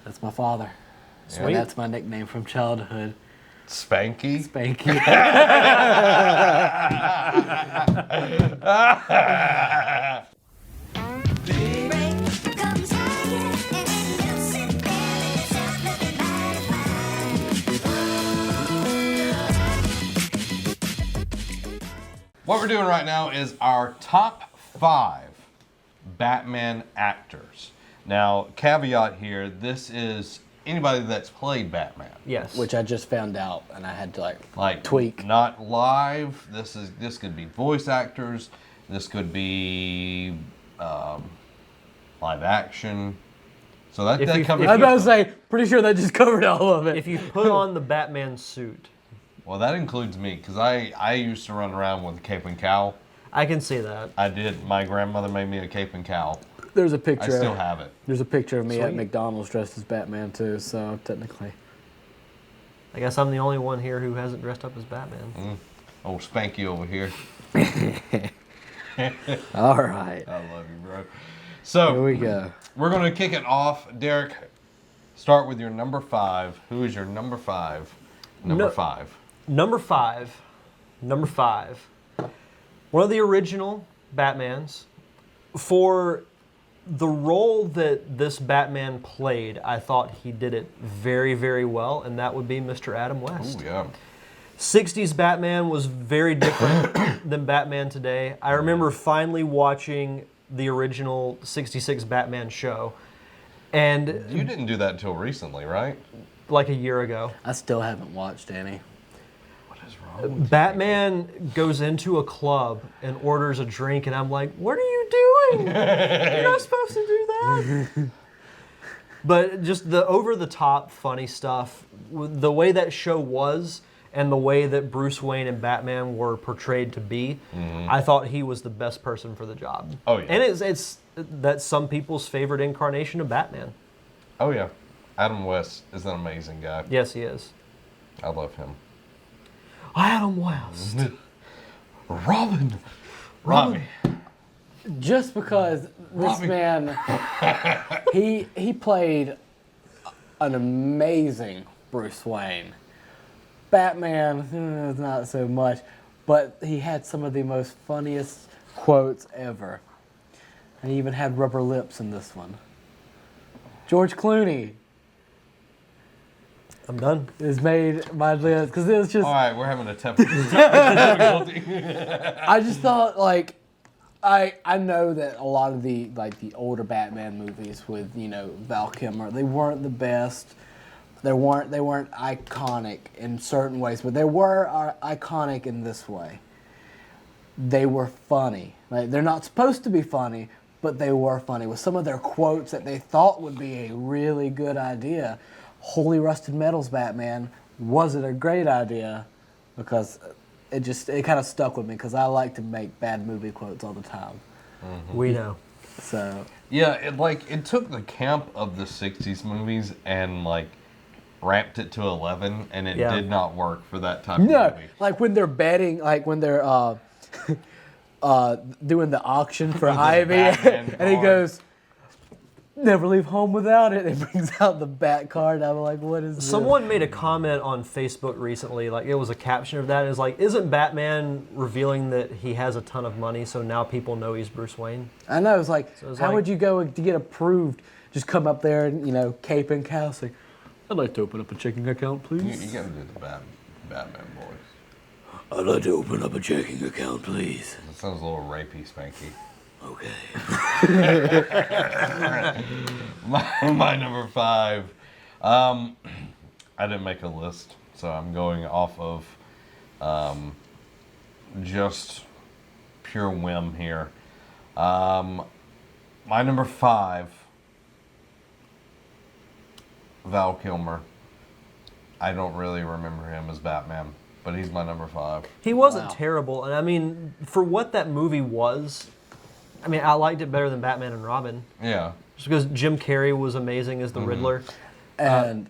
That's my father. Sweet. And that's my nickname from childhood. Spanky? Spanky. What we're doing right now is our top 5 Batman actors. Now, caveat here, this is anybody that's played Batman. Yes. Which I just found out, and I had to like tweak. Not live. This could be voice actors. This could be live action. So that covers. I was about to say, pretty sure that just covered all of it. If you put on the Batman suit. Well, that includes me, because I used to run around with a cape and cowl. I can see that. I did. My grandmother made me a cape and cowl. There's a picture. I still have it. There's a picture of me Sweet. at McDonald's dressed as Batman too, so technically. I guess I'm the only one here who hasn't dressed up as Batman. Oh, Spanky over here. All right. I love you, bro. So, Here we go. We're going to kick it off. Derek, start with your number 5. Who is your number 5? Number 5. Number five. One of the original Batmans. For the role that this Batman played, I thought he did it very, very well, and that would be Mr. Adam West. Oh, yeah. 60s Batman was very different than Batman today. I remember finally watching the original 66 Batman show. And You didn't do that until recently, right? like a year ago. I still haven't watched any. What is wrong with Batman goes into a club and orders a drink, and I'm like, what are you doing? You're not supposed to do that. But just the over-the-top funny stuff, the way that show was, and the way that Bruce Wayne and Batman were portrayed to be, I thought he was the best person for the job. Oh, yeah. And that's some people's favorite incarnation of Batman. Oh, yeah. Adam West is an amazing guy. Yes, he is. I love him. Adam West. Robin. Robbie. Just because this Robbie. man, he played an amazing Bruce Wayne. Batman, not so much, but he had some of the most funniest quotes ever. And he even had rubber lips in this one. George Clooney I'm done. has made my list because it was just. All right, we're having a difficulty. I just thought I know that a lot of the older Batman movies with Val Kilmer, they weren't the best. They weren't iconic in certain ways, but they were iconic in this way. They were funny. They're not supposed to be funny, but they were funny with some of their quotes that they thought would be a really good idea. Holy Rusted Metals Batman wasn't a great idea because it kind of stuck with me because I like to make bad movie quotes all the time. We know. So Yeah, it took the camp of the 60s movies and ramped it to 11, and it did not work for that type of movie. like when they're betting, like when they're doing the auction for Ivy, Batman and he card. goes, "Never leave home without it." And he brings out the Bat card. I'm like, "What is this?" Someone made a comment on Facebook recently, it was a caption of that. It's like, isn't Batman revealing that he has a ton of money, so now people know he's Bruce Wayne? I know. It's like, it's how like- would you go to get approved? Just come up there and cape and cow, say, "I'd like to open up a checking account, please." You gotta do the Batman voice. "I'd like to open up a checking account, please." That sounds a little rapey, Spanky. Okay. My number 5. I didn't make a list, so I'm going off of just pure whim here. My number 5, Val Kilmer. I don't really remember him as Batman, but he's my number 5. He wasn't Wow. terrible, and I mean, for what that movie was, I mean, I liked it better than Batman and Robin. Yeah. Just because Jim Carrey was amazing as the Riddler. And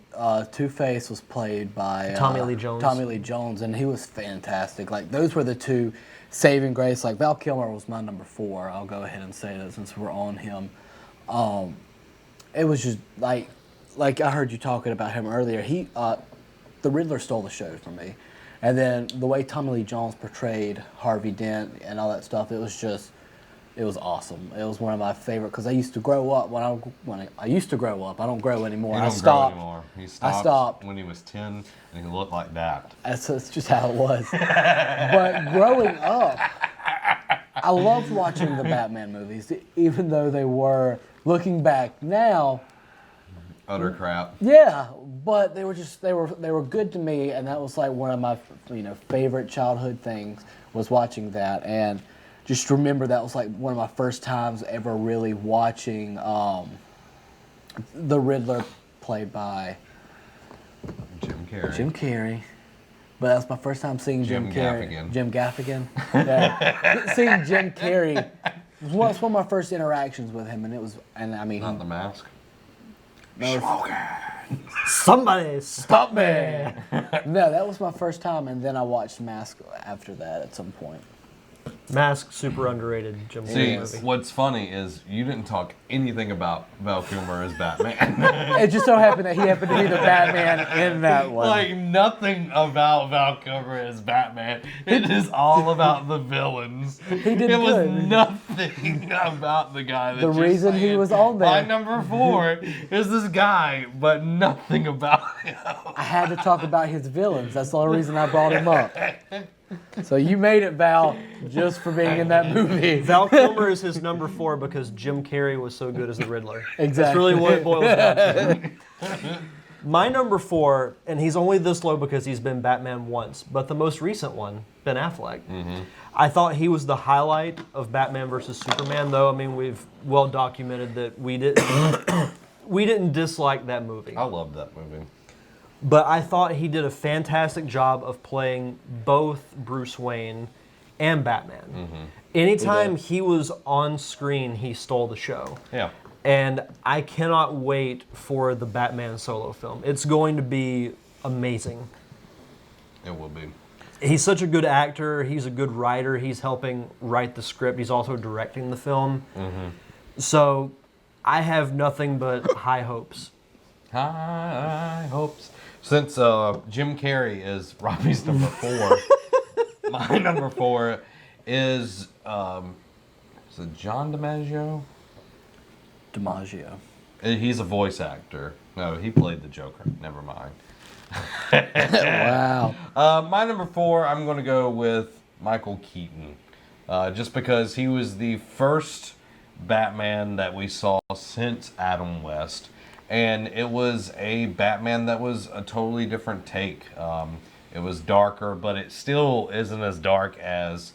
Two-Face was played by Tommy Lee Jones. Tommy Lee Jones, and he was fantastic. Those were the two saving grace. Val Kilmer was my number 4. I'll go ahead and say that since we're on him. It was just like I heard you talking about him earlier. The Riddler stole the show for me, and then the way Tommy Lee Jones portrayed Harvey Dent and all that stuff, it was awesome. It was one of my favorite because I used to grow up when I used to grow up. I don't grow anymore. He I don't stopped. grow anymore. He I stopped when he was 10, and he looked like that. That's just how it was. But growing up, I loved watching the Batman movies, even though they were, looking back now, Utter crap. yeah, but they were good to me, and that was like one of my favorite childhood things was watching that, and just remember that was like one of my first times ever really watching the Riddler played by Jim Carrey. Jim Carrey. But that was my first time seeing Jim Carrey. Gaffigan. Jim Gaffigan. Yeah. Seeing Jim Carrey was one of my first interactions with him, and I mean, Not The Mask. no, Somebody stop me! no, that was my first time, and then I watched Mask after that at some point. Mask, super underrated Jim See, Carrey movie. what's funny is you didn't talk anything about Val Kilmer as Batman. It just so happened that he happened to be the Batman in that one. Like nothing about Val Kilmer as Batman. It is all about the villains. He did It was good. nothing about the guy. That The you're reason he saying, was on there. My number 4 is this guy, but nothing about him. I had to talk about his villains. That's the only reason I brought him up. So you made it, Val, just for being in that movie. Val Kilmer is his number 4 because Jim Carrey was so good as the Riddler. That's Exactly. really what it boils down to. My number 4, and he's only this low because he's been Batman once, but the most recent one, Ben Affleck. I thought he was the highlight of Batman versus Superman, though. I mean, we've well documented that we didn't dislike that movie. I loved that movie. But I thought he did a fantastic job of playing both Bruce Wayne and Batman. Anytime he was on screen, he stole the show. Yeah. And I cannot wait for the Batman solo film. It's going to be amazing. It will be. He's such a good actor. He's a good writer. He's helping write the script. He's also directing the film. So I have nothing but high hopes. High hopes. Since Jim Carrey is Robbie's number 4, my number 4 is it John DiMaggio? DiMaggio. He's a voice actor. No, he played the Joker. Never mind. Wow. My number 4, I'm going to go with Michael Keaton. Just because he was the first Batman that we saw since Adam West. And it was a Batman that was a totally different take. It was darker, but it still isn't as dark as,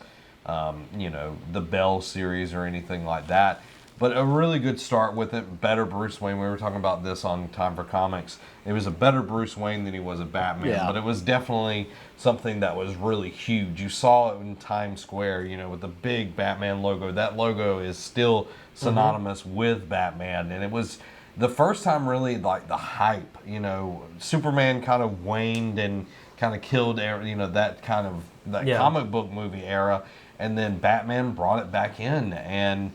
the Bell series or anything like that. But a really good start with it. Better Bruce Wayne. We were talking about this on Time for Comics. It was a better Bruce Wayne than he was a Batman. Yeah. But it was definitely something that was really huge. You saw it in Times Square, with the big Batman logo. That logo is still synonymous with Batman. And it was the first time really like the hype. Superman kind of waned and kind of killed, that kind of comic book movie era. And then Batman brought it back in, and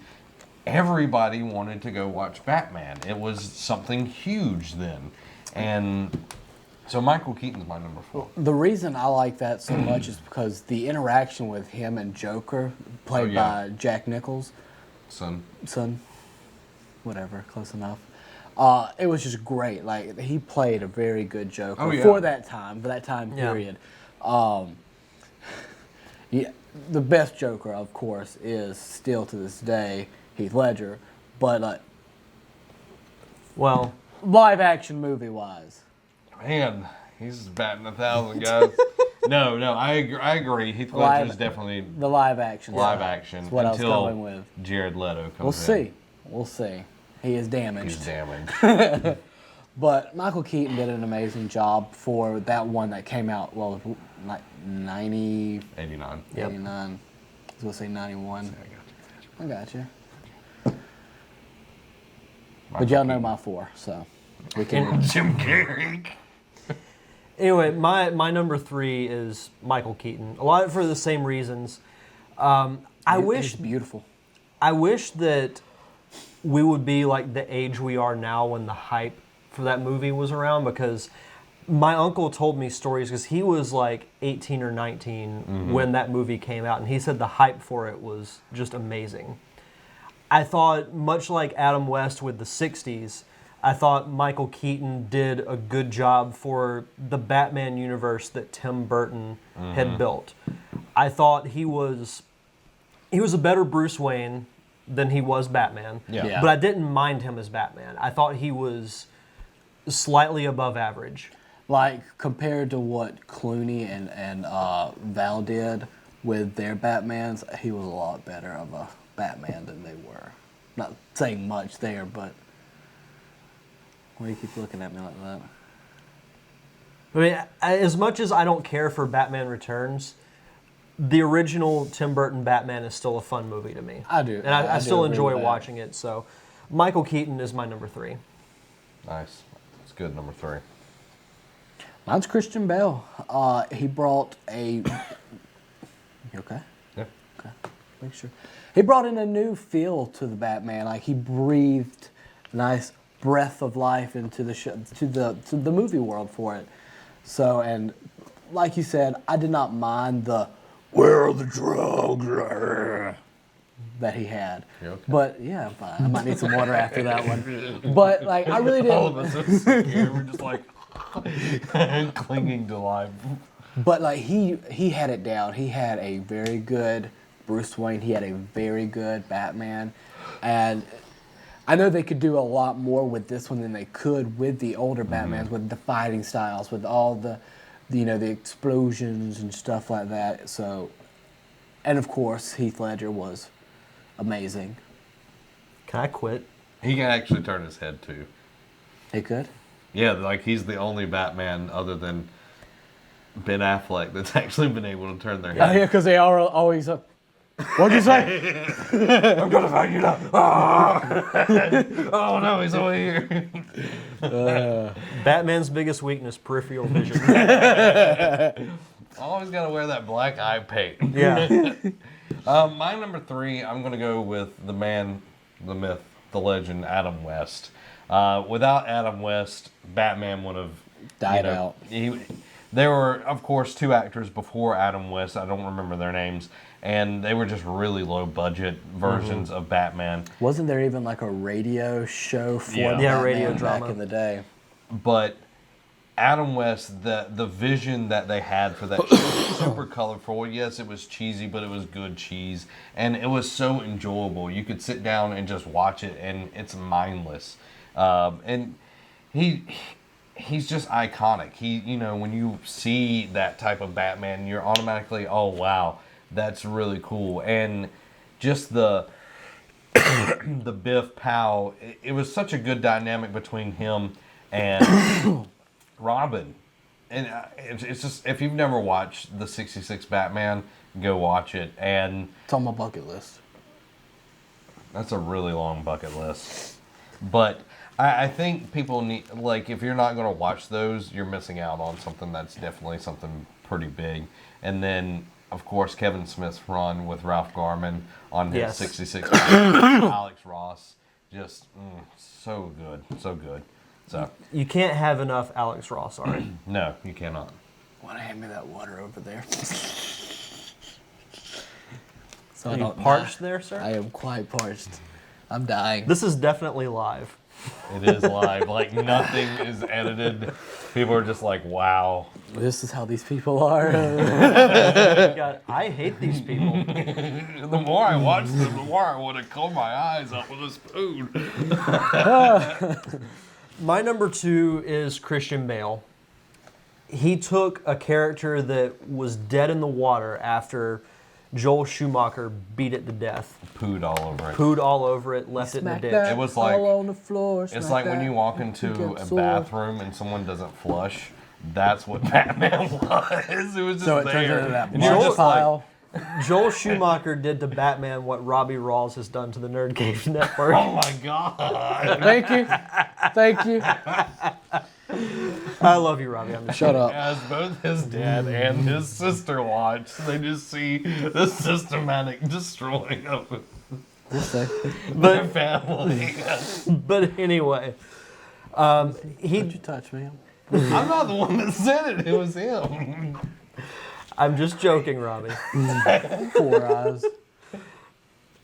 everybody wanted to go watch Batman. It was something huge then. And so Michael Keaton's my number 4. The reason I like that so much is because the interaction with him and Joker, played by Jack Nicholson, whatever, close enough. It was just great. Like, he played a very good Joker for that time period. The best Joker, of course, is still to this day Heath Ledger, but Well, live action movie wise, Man, he's batting 1,000, guys. No, I agree. Heath Ledger's definitely the live action. action. That's what I was until going with. Jared Leto comes We'll see. He is damaged. He's damaged. But Michael Keaton did an amazing job for that one that came out, like 89. 89. Yep. 89. I was going to say 91. I got you. But y'all know my 4, so we can. Jim Carrey. anyway, my number 3 is Michael Keaton. A lot for the same reasons. He's beautiful. I wish that we would be like the age we are now when the hype for that movie was around, because my uncle told me stories, because he was like 18 or 19 when that movie came out, and he said the hype for it was just amazing. I thought, much like Adam West with the 60s, I thought Michael Keaton did a good job for the Batman universe that Tim Burton had built. I thought he was a better Bruce Wayne than he was Batman. Yeah. But I didn't mind him as Batman. I thought he was slightly above average. Like, compared to what Clooney and Val did with their Batmans, he was a lot better of a Batman than they were. Not saying much there, but why do you keep looking at me like that? I mean, as much as I don't care for Batman Returns, the original Tim Burton Batman is still a fun movie to me. I do. And I do still agree enjoy with that. watching it. So Michael Keaton is my number 3. Nice. It's good, number 3. Mine's Christian Bale. He brought a... You okay? Yeah. Okay. Make sure. He brought in a new feel to the Batman. Like, he breathed a nice breath of life into the to the movie world for it. So, and like you said, I did not mind the "where are the drugs" that he had. You okay? But yeah, I'm fine. I might need some water after that one. But like, I really All of didn't. us are scared. We're just like clinging to life. But like, he had it down. He had a very good Bruce Wayne. He had a very good Batman, and I know they could do a lot more with this one than they could with the older Batmans, with the fighting styles, with all the explosions and stuff like that. So, and of course, Heath Ledger was amazing. Can I quit? He can actually turn his head too. He could. Yeah, like he's the only Batman other than Ben Affleck that's actually been able to turn their Oh head. yeah, because they are always. What'd you say? I'm gonna find you now. Oh no, he's over here. Batman's biggest weakness, peripheral vision. Always gotta wear that black eye paint. Yeah. My number 3, I'm gonna go with the man, the myth, the legend, Adam West. Without Adam West, Batman would have Died out. There were, of course, 2 actors before Adam West. I don't remember their names. And they were just really low budget versions of Batman. Wasn't there even like a radio show for Yeah. Batman Yeah, radio back drama. in the day? But Adam West, the vision that they had for that show was super colorful. Yes, it was cheesy, but it was good cheese. And it was so enjoyable. You could sit down and just watch it, and it's mindless. And he's just iconic. When you see that type of Batman, you're automatically, oh, wow, that's really cool. And just the Biff Pow, it was such a good dynamic between him and Robin. And it's just, if you've never watched the 66 Batman, go watch it. And It's on my bucket list. that's a really long bucket list. But I think people need, like, if you're not going to watch those, you're missing out on something that's definitely something pretty big. And then, of course, Kevin Smith's run with Ralph Garman on his Yes. 66 Alex Ross, just so good, so good. So, You can't have enough Alex Ross, sorry. no, you cannot. Want to hand me that water over there? So Are I you don't parched die. there, sir? I am quite parched. I'm dying. This is definitely live. It is live. Like, nothing is edited. People are just like, wow. This is how these people are. God, I hate these people. The more I watch them, the more I want to comb my eyes up with a spoon. My number 2 is Christian Bale. He took a character that was dead in the water after Joel Schumacher beat it to death. Pooed all over it. Pooed all over it, left it in the Smack ditch. that It was like- all on the floor. It's smack like when that. you walk into Get a sore. bathroom and someone doesn't flush. That's what Batman was. It was just So it there. turns into that And you're mud just like, pile. Joel Schumacher did to Batman what Robbie Rawls has done to the Nerd Cave Network. oh my god. Thank you. Thank you. I love you, Robbie. I'm just Shut up. As both his dad and his sister watch, they just see the systematic destroying of We'll see. their family. But anyway, He Don't you touch me. I'm not the one that said it. It was him. I'm just joking, Robbie. 4 eyes.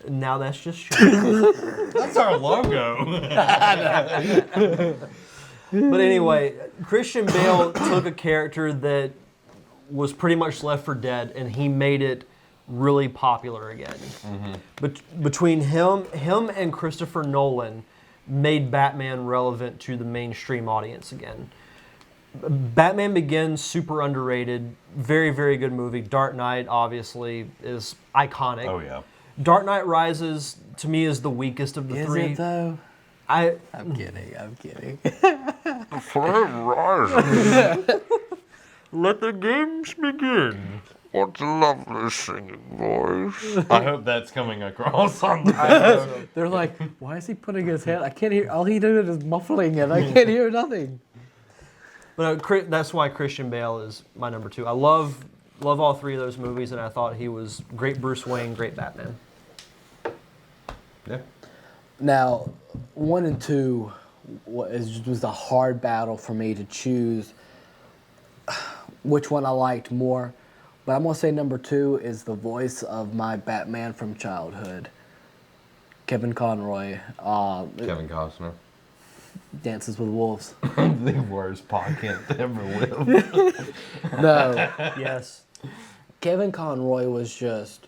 Now that's just shit. That's our logo. But anyway, Christian Bale took a character that was pretty much left for dead, and he made it really popular again. But between him and Christopher Nolan made Batman relevant to the mainstream audience again. Batman Begins, super underrated, very, very good movie. Dark Knight, obviously, is iconic. Oh, yeah. Dark Knight Rises, to me, is the weakest of the three. Is it though? I'm kidding. Let the games begin. What a lovely singing voice. I hope that's coming across on the They're like, why is he putting his head? I can't hear. All he did is muffling it. I can't hear nothing. But that's why Christian Bale is my number 2. I love all 3 of those movies, and I thought he was great Bruce Wayne, great Batman. Yeah. Now, 1 and 2 was a hard battle for me to choose which one I liked more. But I'm going to say number 2 is the voice of my Batman from childhood. Kevin Conroy. Kevin Costner. Dances with Wolves. The worst podcast to ever live. No. Yes. Kevin Conroy was just...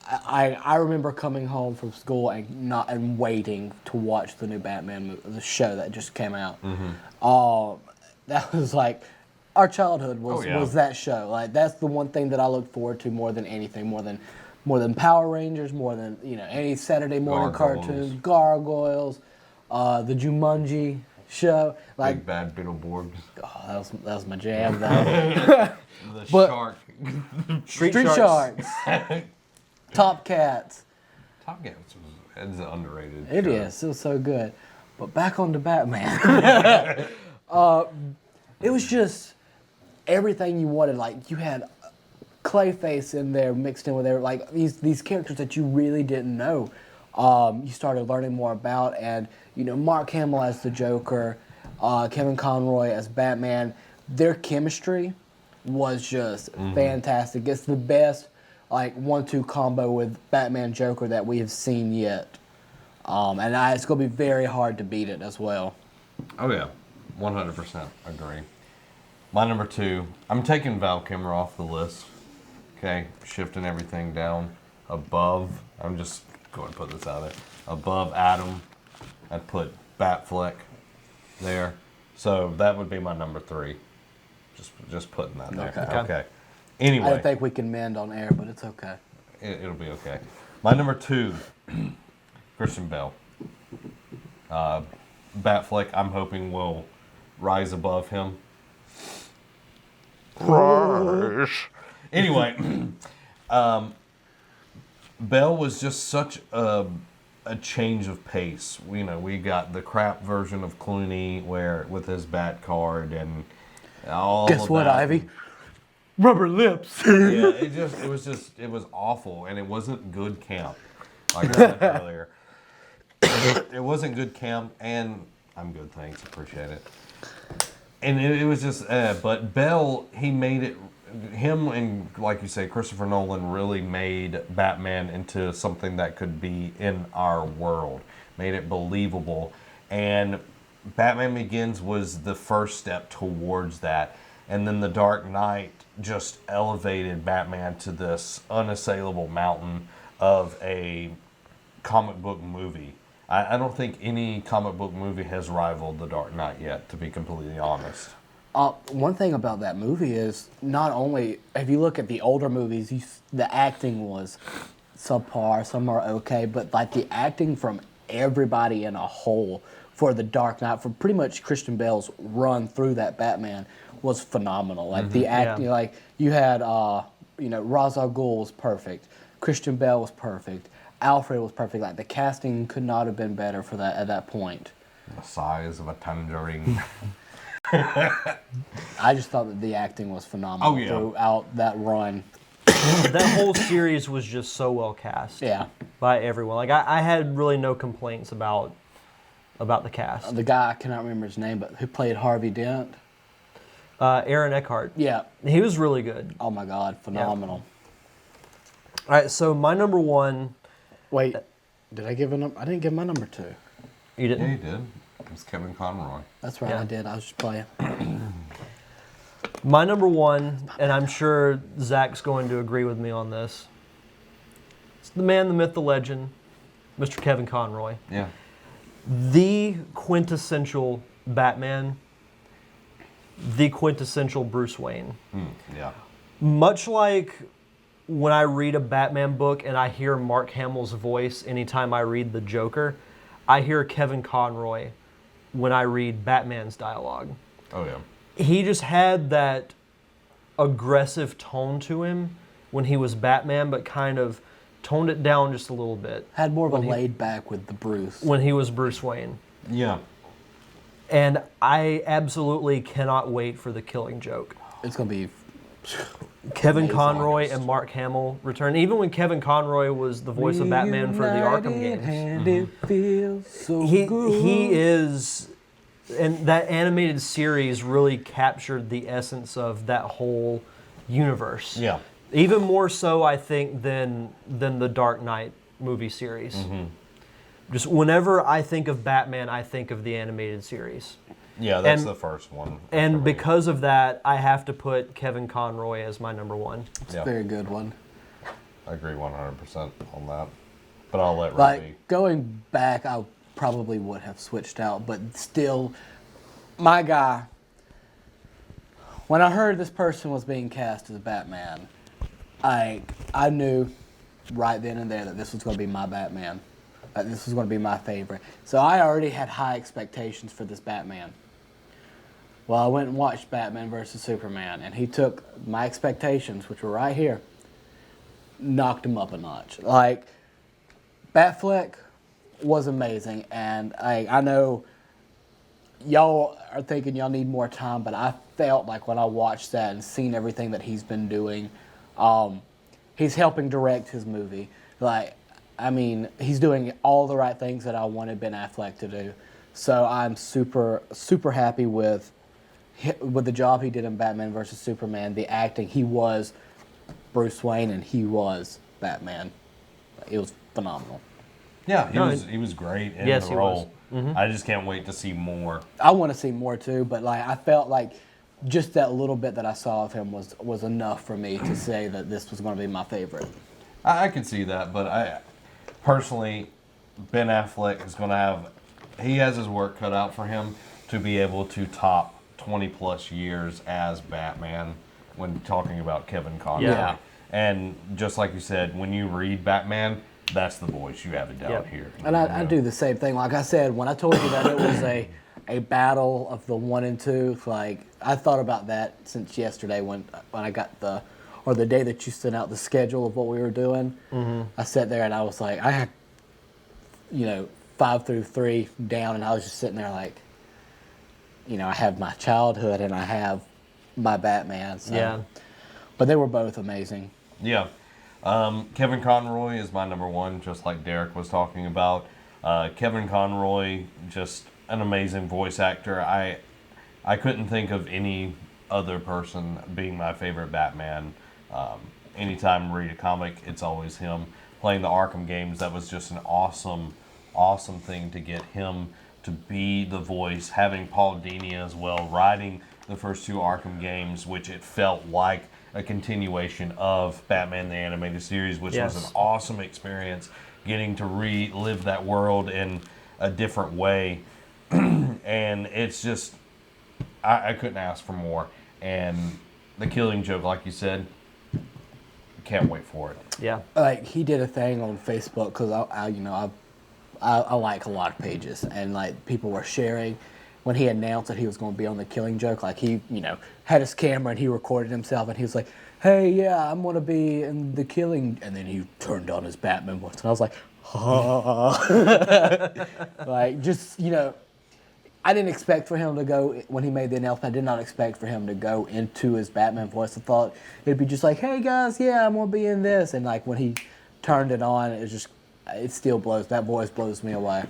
I remember coming home from school and waiting to watch the new Batman movie, the show that just came out. That was like our childhood was that show. Like that's the one thing that I look forward to more than anything, more than Power Rangers, more than any Saturday morning cartoons, Gargoyles, the Jumanji show. Like Big Bad Beetleborgs. oh, that was my jam though. The But- shark. Street Sharks, Top Cats. Top Gun is underrated. It is. It was so good. But back on to Batman. It was just everything you wanted. Like you had Clayface in there mixed in with like these characters that you really didn't know. You started learning more about, and Mark Hamill as the Joker, Kevin Conroy as Batman. Their chemistry was just fantastic. It's the best 1-2 combo with Batman Joker that we have seen yet. And it's going to be very hard to beat it as well. Oh yeah, 100% agree. My number 2, I'm taking Val Kilmer off the list. Okay, shifting everything down above. I'm just going to put this out there. Above Adam, I'd put Batfleck there. So that would be my number 3. Just putting that there. Okay. Anyway. I don't think we can mend on air, but it's okay. It'll be okay. My number 2, Christian Bale. Batfleck, I'm hoping will rise above him. Rise. Anyway, Bale was just such a change of pace. We got the crap version of Clooney with his bat card and all Guess of what, that. Ivy? Rubber lips. Yeah, it was awful, and it wasn't good camp. Like I said earlier, it wasn't good camp, and I'm good, thanks, appreciate it. And it was just, but Bell, he made it. Him and, like you say, Christopher Nolan really made Batman into something that could be in our world, made it believable, and Batman Begins was the first step towards that. And then The Dark Knight just elevated Batman to this unassailable mountain of a comic book movie. I don't think any comic book movie has rivaled The Dark Knight yet, to be completely honest. One thing about that movie is not only, if you look at the older movies, the acting was subpar, some are okay, but the acting from everybody in a whole for The Dark Knight, for pretty much Christian Bale's run through that Batman, was phenomenal. The acting, you had, Ra's al Ghul was perfect, Christian Bale was perfect, Alfred was perfect. The casting could not have been better for that at that point. The size of a tangerine. I just thought that the acting was phenomenal throughout that run. That whole series was just so well cast. Yeah. By everyone. I had really no complaints about about the cast. The guy, I cannot remember his name, but who played Harvey Dent? Aaron Eckhart. Yeah. He was really good. Oh my God, phenomenal. All right, so my number one. Wait, did I give a number? I didn't give my number 2. You didn't? Yeah, he did. It was Kevin Conroy. That's right, Yeah. I did. I was just playing. My number one, and I'm sure Zach's going to agree with me on this. It's the man, the myth, the legend, Mr. Kevin Conroy. Yeah. The quintessential Batman, the quintessential Bruce Wayne. Yeah. Much like when I read a Batman book and I hear Mark Hamill's voice anytime I read The Joker, I hear Kevin Conroy when I read Batman's dialogue. Oh, yeah. He just had that aggressive tone to him when he was Batman, but kind of toned it down just a little bit Had more of a laid back with the Bruce. when he was Bruce Wayne. Yeah. And I absolutely cannot wait for The Killing Joke. It's going to be... Kevin Amazing. Conroy and Mark Hamill return. Even when Kevin Conroy was the voice of Batman for the Arkham games. And it feels so He good. is, and that animated series really captured the essence of that whole universe. Yeah. Even more so, I think, than the Dark Knight movie series. Just whenever I think of Batman, I think of the animated series. Yeah, that's And- the first one. And for me. because of that, I have to put Kevin Conroy as my number one. It's Yeah. a very good one. I agree 100% on that. But I'll let Robbie. Like, going back, I probably would have switched out, but still, my guy, when I heard this person was being cast as Batman, I knew right then and there that this was going to be my Batman. That this was going to be my favorite. So I already had high expectations for this Batman. Well, I went and watched Batman versus Superman, and he took my expectations, which were right here, knocked him up a notch. Like, Batfleck was amazing, and I know y'all are thinking y'all need more time, but I felt like when I watched that and seen everything that he's been doing, he's helping direct his movie. Like, I mean, he's doing all the right things that I wanted Ben Affleck to do. So I'm super, super happy with the job he did in Batman versus Superman, the acting. He was Bruce Wayne and he was Batman. It was phenomenal. Yeah, No, he was great in yes, the he role. was. I just can't wait to see more. I want to see more too, but like I felt like just that little bit that I saw of him was enough for me to say that this was going to be my favorite. I can see that, but I personally, Ben Affleck is going to have, he has his work cut out for him to be able to top 20 plus years as Batman when talking about Kevin Conroy. Yeah. And just like you said, when you read Batman, that's the voice you have it down Yep. here. And I do the same thing. Like I said, when I told you that it was a battle of the 1 and 2, like I thought about that since yesterday when I got the day that you sent out the schedule of what we were doing. I sat there and I was like, I had, 5 through 3 down, and I was just sitting there like, I have my childhood and I have my Batman. So. Yeah. But they were both amazing. Yeah. Kevin Conroy is my number one, just like Derek was talking about. Kevin Conroy, just an amazing voice actor. I couldn't think of any other person being my favorite Batman. Anytime I read a comic, it's always him. Playing the Arkham games, that was just an awesome, awesome thing to get him to be the voice. Having Paul Dini as well, writing the first 2 Arkham games, which it felt like a continuation of Batman the Animated Series, which was Yes. an awesome experience, getting to relive that world in a different way. And it's just, I couldn't ask for more. And The Killing Joke, like you said, can't wait for it. Yeah. Like he did a thing on Facebook because I like a lot of pages, and like people were sharing when he announced that he was going to be on The Killing Joke. Like he had his camera and he recorded himself and he was like, hey, yeah, I'm going to be in The Killing, and then he turned on his Batman voice and I was like, like just I didn't expect for him to go, when he made the announcement, I did not expect for him to go into his Batman voice. I thought it'd be just like, hey guys, yeah, I'm going to be in this. And like when he turned it on, it still blows, that voice blows me away.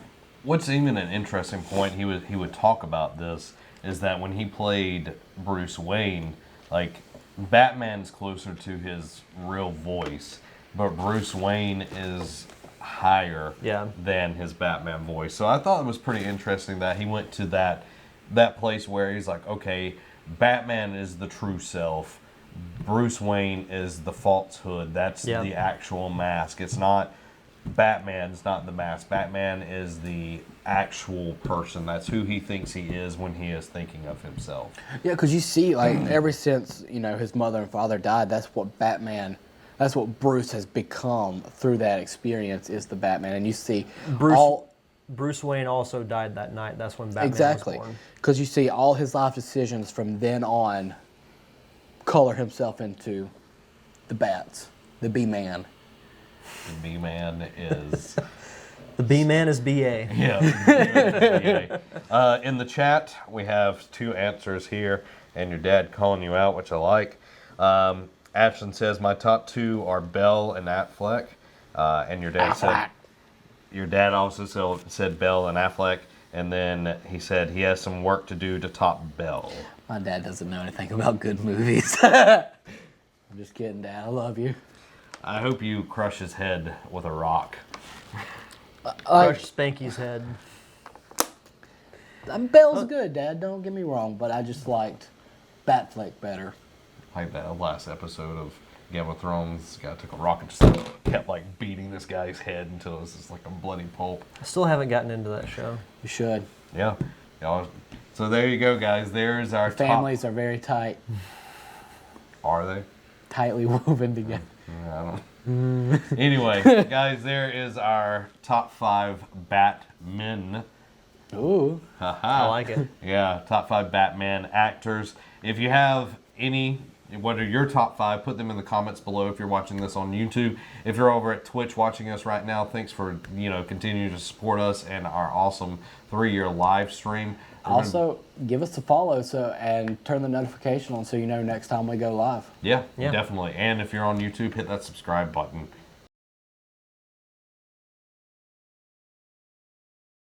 What's even an interesting point, he would talk about this, is that when he played Bruce Wayne, like, Batman's closer to his real voice, but Bruce Wayne is higher than his Batman voice. So I thought it was pretty interesting that he went to that place where he's like, okay, Batman is the true self, Bruce Wayne is the falsehood. That's the actual mask. It's not Batman's not the mask. Batman is the actual person. That's who he thinks he is when he is thinking of himself. Yeah, because you see, like, ever since, his mother and father died, that's what Bruce has become through that experience, is the Batman. And you see Bruce Wayne also died that night. That's when Batman was born. Because you see all his life decisions from then on color himself into the Bats, the B-Man. The B-Man is... The B-Man is B.A. Yeah. B-A. In the chat, we have 2 answers here, and your dad calling you out, which I like. Ashton says, my top 2 are Bell and Affleck. And your dad said... Your dad also said Bell and Affleck, and then he said he has some work to do to top Bell. My dad doesn't know anything about good movies. I'm just kidding, Dad. I love you. I hope you crush his head with a rock. Crush Spanky's head. Bell's good, Dad. Don't get me wrong, but I just liked Batfleck better. Like that last episode of Game of Thrones, this guy took a rock and just kept like beating this guy's head until it was just like a bloody pulp. I still haven't gotten into that show. You should. Yeah. So there you go, guys. There's our families are very tight. Are they? Tightly woven together. I don't. Anyway, guys, there is our top 5 Batmen. Ooh. I like it. Yeah, top 5 Batman actors. If you have any, what are your top 5? Put them in the comments below if you're watching this on YouTube. If you're over at Twitch watching us right now, thanks for continuing to support us and our awesome 3-year live stream. Also, give us a follow and turn the notification on so you know next time we go live. Yeah, definitely. And if you're on YouTube, hit that subscribe button.